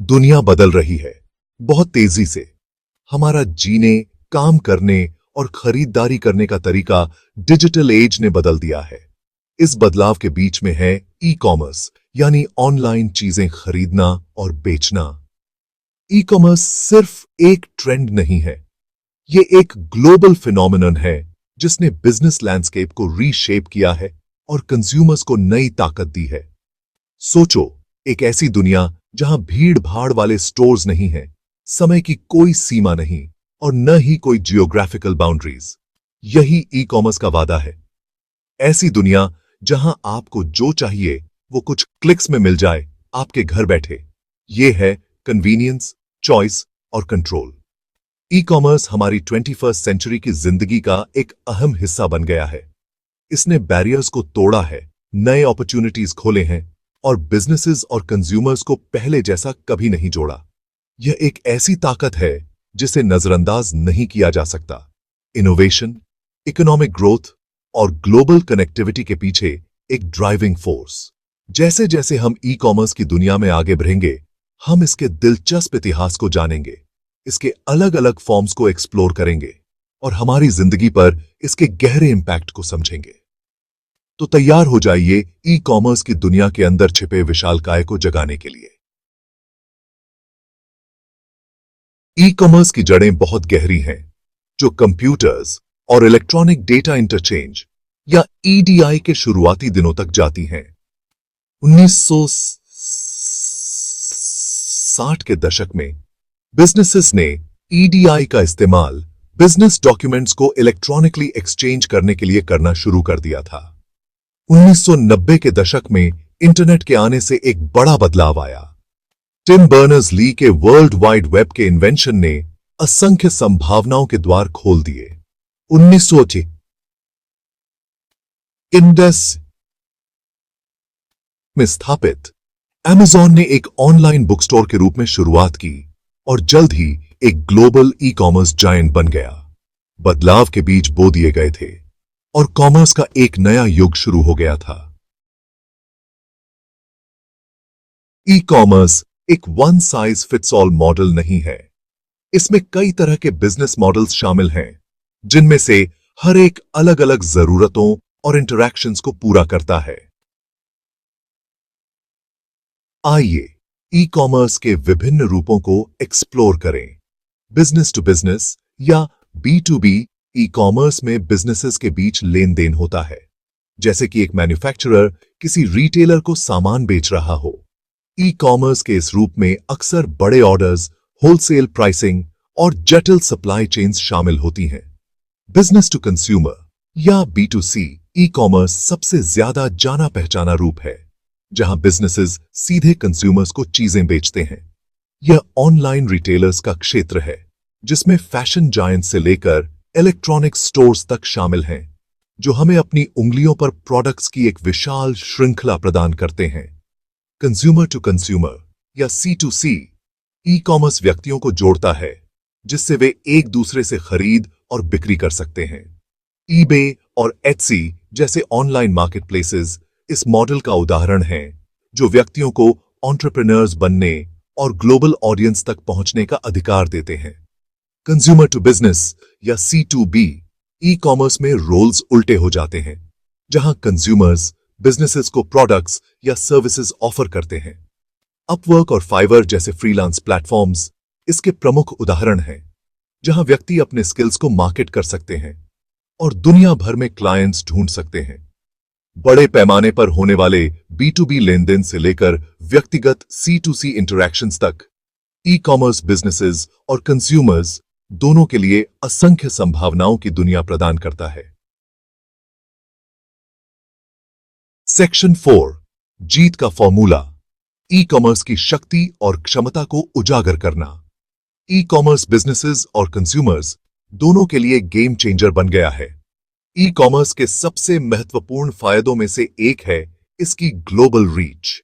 दुनिया बदल रही है बहुत तेजी से। हमारा जीने, काम करने और खरीदारी करने का तरीका डिजिटल एज ने बदल दिया है। इस बदलाव के बीच में है ई कॉमर्स, यानी ऑनलाइन चीजें खरीदना और बेचना। ई कॉमर्स सिर्फ एक ट्रेंड नहीं है, ये एक ग्लोबल फिनोमिनन है जिसने बिजनेस लैंडस्केप को रीशेप किया है और कंज्यूमर्स को नई ताकत दी है। सोचो, एक ऐसी दुनिया जहां भीड़ भाड़ वाले स्टोर्स नहीं हैं, समय की कोई सीमा नहीं और न ही कोई जियोग्राफिकल बाउंड्रीज। यही ई कॉमर्स का वादा है। ऐसी दुनिया जहां आपको जो चाहिए वो कुछ क्लिक्स में मिल जाए, आपके घर बैठे। ये है कन्वीनियंस, चॉइस और कंट्रोल। ई कॉमर्स हमारी 21st सेंचुरी की जिंदगी का एक अहम हिस्सा बन गया है। इसने बैरियर्स को तोड़ा है, नए अपॉर्चुनिटीज खोले हैं और बिजनेसेस और कंज्यूमर्स को पहले जैसा कभी नहीं जोड़ा। यह एक ऐसी ताकत है जिसे नजरअंदाज नहीं किया जा सकता। इनोवेशन, इकोनॉमिक ग्रोथ और ग्लोबल कनेक्टिविटी के पीछे एक ड्राइविंग फोर्स। जैसे जैसे हम ई कॉमर्स की दुनिया में आगे बढ़ेंगे, हम इसके दिलचस्प इतिहास को जानेंगे, इसके अलग अलग फॉर्म्स को एक्सप्लोर करेंगे और हमारी जिंदगी पर इसके गहरे इंपैक्ट को समझेंगे। तो तैयार हो जाइए ई कॉमर्स की दुनिया के अंदर छिपे विशालकाय को जगाने के लिए। ई कॉमर्स की जड़ें बहुत गहरी हैं, जो कंप्यूटर्स और इलेक्ट्रॉनिक डेटा इंटरचेंज या ईडीआई के शुरुआती दिनों तक जाती हैं। 1960 के दशक में बिजनेसेस ने ईडीआई का इस्तेमाल बिजनेस डॉक्यूमेंट्स को इलेक्ट्रॉनिकली एक्सचेंज करने के लिए करना शुरू कर दिया था। 1990 के दशक में इंटरनेट के आने से एक बड़ा बदलाव आया। टिम बर्नर्स-ली के वर्ल्ड वाइड वेब के इन्वेंशन ने असंख्य संभावनाओं के द्वार खोल दिए। 1980 इंडस में स्थापित अमेज़न ने एक ऑनलाइन बुक स्टोर के रूप में शुरुआत की और जल्द ही एक ग्लोबल ई कॉमर्स जायंट बन गया। बदलाव के बीज बो दिए गए थे और कॉमर्स का एक नया युग शुरू हो गया था। ई कॉमर्स एक one size fits all model नहीं है। इसमें कई तरह के बिजनेस मॉडल्स शामिल हैं, जिनमें से हर एक अलग अलग जरूरतों और इंटरैक्शंस को पूरा करता है। आइए ई कॉमर्स के विभिन्न रूपों को एक्सप्लोर करें। बिजनेस टू बिजनेस या B2B ई कॉमर्स में बिजनेसेस के बीच लेन देन होता है, जैसे कि एक मैन्युफैक्चरर किसी रिटेलर को सामान बेच रहा हो। ई कॉमर्स के इस रूप में अक्सर बड़े ऑर्डर्स, होलसेल प्राइसिंग और जटिल सप्लाई चेन्स शामिल होती हैं। बिजनेस टू कंज्यूमर या B2C ई कॉमर्स सबसे ज्यादा जाना पहचाना रूप है, जहां बिजनेसेस सीधे कंज्यूमर्स को चीजें बेचते हैं। यह ऑनलाइन रिटेलर्स का क्षेत्र है, जिसमें फैशन जायंट से लेकर इलेक्ट्रॉनिक स्टोर्स तक शामिल हैं, जो हमें अपनी उंगलियों पर प्रोडक्ट्स की एक विशाल श्रृंखला प्रदान करते हैं। कंज्यूमर टू कंज्यूमर या C2C ई कॉमर्स व्यक्तियों को जोड़ता है, जिससे वे एक दूसरे से खरीद और बिक्री कर सकते हैं। eBay और Etsy जैसे ऑनलाइन मार्केटप्लेसेस इस मॉडल का उदाहरण हैं, जो व्यक्तियों को एंटरप्रेन्योर्स बनने और ग्लोबल ऑडियंस तक पहुंचने का अधिकार देते हैं। कंज्यूमर टू बिजनेस या C2B ई कॉमर्स में रोल्स उल्टे हो जाते हैं, जहां कंज्यूमर्स बिजनेसेस को प्रोडक्ट्स या सर्विसेज ऑफर करते हैं। अपवर्क और फाइवर जैसे फ्रीलांस प्लेटफॉर्म्स इसके प्रमुख उदाहरण हैं, जहां व्यक्ति अपने स्किल्स को मार्केट कर सकते हैं और दुनिया भर में क्लाइंट्स ढूंढ सकते हैं। बड़े पैमाने पर होने वाले B2B लेनदेन से लेकर व्यक्तिगत C2C इंटरैक्शंस तक, ई कॉमर्स बिजनेसेस और कंज्यूमर्स दोनों के लिए असंख्य संभावनाओं की दुनिया प्रदान करता है। सेक्शन 4, जीत का फॉर्मूला। ई कॉमर्स की शक्ति और क्षमता को उजागर करना। ई कॉमर्स बिजनेसेस और कंज्यूमर्स दोनों के लिए गेम चेंजर बन गया है। ई कॉमर्स के सबसे महत्वपूर्ण फायदों में से एक है इसकी ग्लोबल रीच।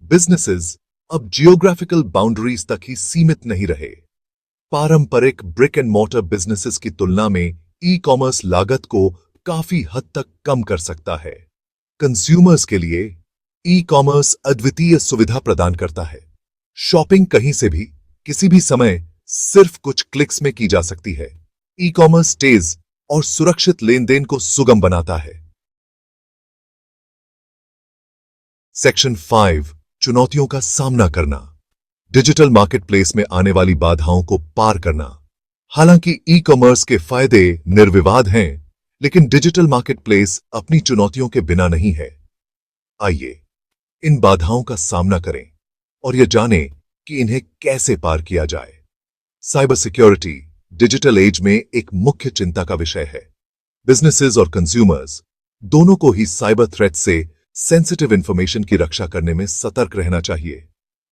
बिजनेसेस अब जियोग्राफिकल बाउंड्रीज तक ही सीमित नहीं रहे। पारंपरिक ब्रिक एंड मोर्टर बिजनेसेस की तुलना में ई कॉमर्स लागत को काफी हद तक कम कर सकता है। कंज्यूमर्स के लिए ई कॉमर्स अद्वितीय सुविधा प्रदान करता है। शॉपिंग कहीं से भी किसी भी समय सिर्फ कुछ क्लिक्स में की जा सकती है। ई कॉमर्स तेज और सुरक्षित लेनदेन को सुगम बनाता है। सेक्शन 5 चुनौतियों का सामना करना। डिजिटल मार्केटप्लेस में आने वाली बाधाओं को पार करना। हालांकि ई कॉमर्स के फायदे निर्विवाद हैं, लेकिन डिजिटल मार्केटप्लेस अपनी चुनौतियों के बिना नहीं है। आइए इन बाधाओं का सामना करें और यह जानें कि इन्हें कैसे पार किया जाए। साइबर सिक्योरिटी डिजिटल एज में एक मुख्य चिंता का विषय है। बिजनेसेस और कंज्यूमर्स दोनों को ही साइबर थ्रेट से सेंसिटिव इंफॉर्मेशन की रक्षा करने में सतर्क रहना चाहिए।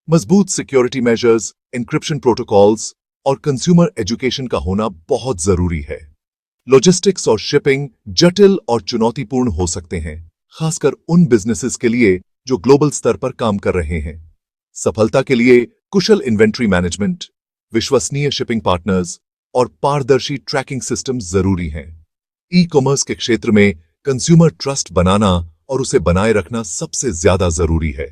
मजबूत सिक्योरिटी मेजर्स, एन्क्रिप्शन प्रोटोकॉल्स और कंज्यूमर एजुकेशन का होना बहुत जरूरी है। लॉजिस्टिक्स और शिपिंग जटिल और चुनौतीपूर्ण हो सकते हैं, खासकर उन बिजनेसेस के लिए जो ग्लोबल स्तर पर काम कर रहे हैं। सफलता के लिए कुशल इन्वेंट्री मैनेजमेंट, विश्वसनीय शिपिंग पार्टनर्स और पारदर्शी ट्रैकिंग सिस्टम जरूरी हैं। ई कॉमर्स के क्षेत्र में कंज्यूमर ट्रस्ट बनाना और उसे बनाए रखना सबसे ज्यादा जरूरी है।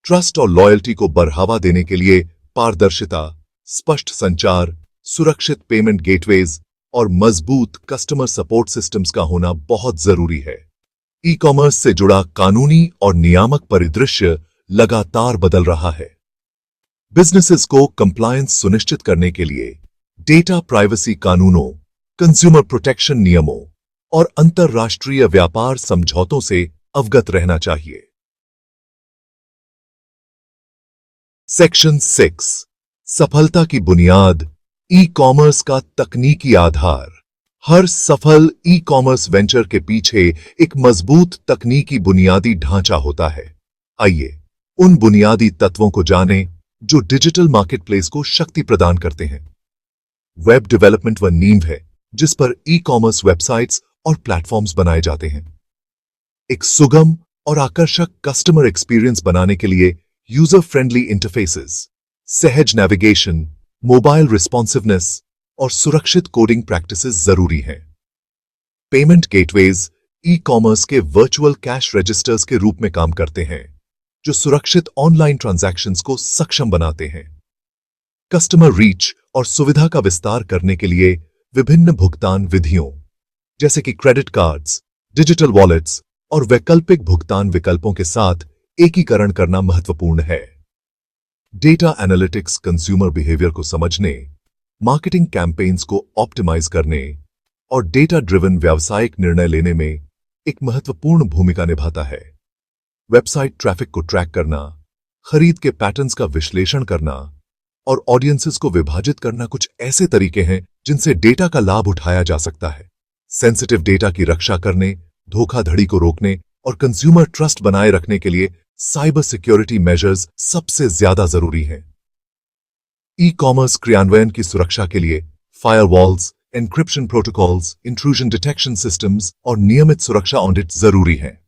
ट्रस्ट और लॉयल्टी को बढ़ावा देने के लिए पारदर्शिता, स्पष्ट संचार, सुरक्षित पेमेंट गेटवेज और मजबूत कस्टमर सपोर्ट सिस्टम्स का होना बहुत जरूरी है। ई कॉमर्स से जुड़ा कानूनी और नियामक परिदृश्य लगातार बदल रहा है। बिजनेसेस को कंप्लायंस सुनिश्चित करने के लिए डेटा प्राइवेसी कानूनों, कंज्यूमर प्रोटेक्शन नियमों और अंतर्राष्ट्रीय व्यापार समझौतों से अवगत रहना चाहिए। सेक्शन 6 सफलता की बुनियाद, ई कॉमर्स का तकनीकी आधार। हर सफल ई कॉमर्स वेंचर के पीछे एक मजबूत तकनीकी बुनियादी ढांचा होता है। आइए उन बुनियादी तत्वों को जानें जो डिजिटल मार्केटप्लेस को शक्ति प्रदान करते हैं। वेब डेवलपमेंट वह नींव है जिस पर ई कॉमर्स वेबसाइट्स और प्लेटफॉर्म्स बनाए जाते हैं। एक सुगम और आकर्षक कस्टमर एक्सपीरियंस बनाने के लिए यूजर फ्रेंडली इंटरफेसेस, सहज नेविगेशन, मोबाइल रिस्पॉन्सिवनेस और सुरक्षित कोडिंग प्रैक्टिसेस जरूरी हैं। पेमेंट गेटवेज ई कॉमर्स के वर्चुअल कैश रजिस्टर्स के रूप में काम करते हैं, जो सुरक्षित ऑनलाइन ट्रांजैक्शंस को सक्षम बनाते हैं। कस्टमर रीच और सुविधा का विस्तार करने के लिए विभिन्न भुगतान विधियों जैसे कि क्रेडिट कार्ड्स, डिजिटल वॉलेट्स और वैकल्पिक भुगतान विकल्पों के साथ एकीकरण करना महत्वपूर्ण है। डेटा एनालिटिक्स कंज्यूमर बिहेवियर को समझने, मार्केटिंग कैंपेन्स को ऑप्टिमाइज करने और डेटा ड्रिवन व्यावसायिक निर्णय लेने में एक महत्वपूर्ण भूमिका निभाता है। वेबसाइट ट्रैफिक को ट्रैक करना, खरीद के पैटर्न्स का विश्लेषण करना और ऑडियंसेस को विभाजित करना कुछ ऐसे तरीके हैं जिनसे डेटा का लाभ उठाया जा सकता है। सेंसिटिव डेटा की रक्षा करने, धोखाधड़ी को रोकने और कंज्यूमर ट्रस्ट बनाए रखने के लिए साइबर सिक्योरिटी मेजर्स सबसे ज्यादा जरूरी हैं। ई कॉमर्स क्रियान्वयन की सुरक्षा के लिए firewalls, encryption protocols, intrusion detection systems और नियमित सुरक्षा ऑडिट जरूरी हैं।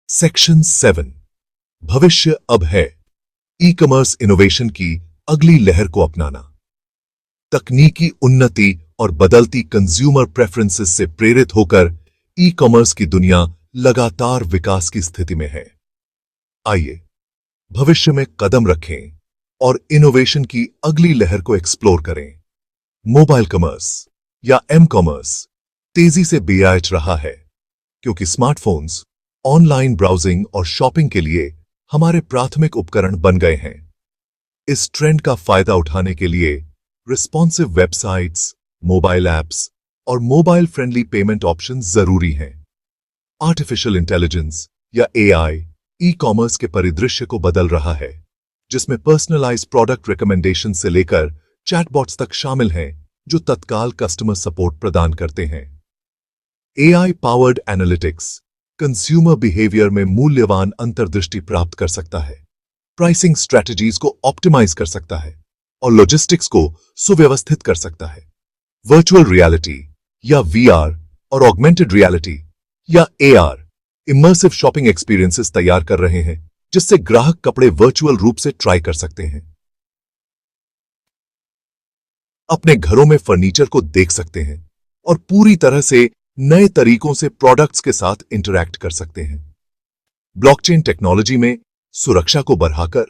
सेक्शन 7 भविष्य अब है। ई कॉमर्स इनोवेशन की अगली लहर को अपनाना। तकनीकी उन्नति और बदलती कंज्यूमर प्रेफरेंसेस से प्रेरित होकर ई कॉमर्स की दुनिया लगातार विकास की स्थिति में है। आइए भविष्य में कदम रखें और इनोवेशन की अगली लहर को एक्सप्लोर करें। मोबाइल कॉमर्स या एम कॉमर्स तेजी से बेआच रहा है क्योंकि स्मार्टफोन्स, ऑनलाइन ब्राउजिंग और शॉपिंग के लिए हमारे प्राथमिक उपकरण बन गए हैं। इस ट्रेंड का फायदा उठाने के लिए रिस्पॉन्सिव वेबसाइट्स, मोबाइल ऐप्स और मोबाइल फ्रेंडली पेमेंट ऑप्शन जरूरी हैं। आर्टिफिशियल इंटेलिजेंस या एआई ई कॉमर्स के परिदृश्य को बदल रहा है, जिसमें पर्सनलाइज्ड प्रोडक्ट रिकमेंडेशन से लेकर चैटबॉट्स तक शामिल हैं जो तत्काल कस्टमर सपोर्ट प्रदान करते हैं। AI powered analytics consumer behaviour में मूल्यवान अंतर्दृष्टि प्राप्त कर सकता है, प्राइसिंग स्ट्रेटजीज को ऑप्टिमाइज कर सकता है और लॉजिस्टिक्स को सुव्यवस्थित कर सकता है। वर्चुअल रियलिटी या वीआर और ऑगमेंटेड रियलिटी या एआर इमर्सिव शॉपिंग एक्सपीरियंसेस तैयार कर रहे हैं, जिससे ग्राहक कपड़े वर्चुअल रूप से ट्राई कर सकते हैं, अपने घरों में फर्नीचर को देख सकते हैं और पूरी तरह से नए तरीकों से प्रोडक्ट्स के साथ इंटरैक्ट कर सकते हैं। ब्लॉकचेन टेक्नोलॉजी में सुरक्षा को बढ़ाकर,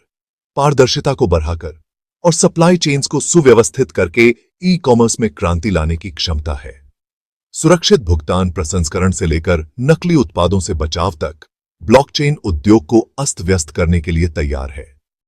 पारदर्शिता को बढ़ाकर और सप्लाई चेन्स को सुव्यवस्थित करके ई कॉमर्स में क्रांति लाने की क्षमता है। सुरक्षित भुगतान प्रसंस्करण से लेकर नकली उत्पादों से बचाव तक ब्लॉकचेन उद्योग को अस्त व्यस्त करने के लिए तैयार है।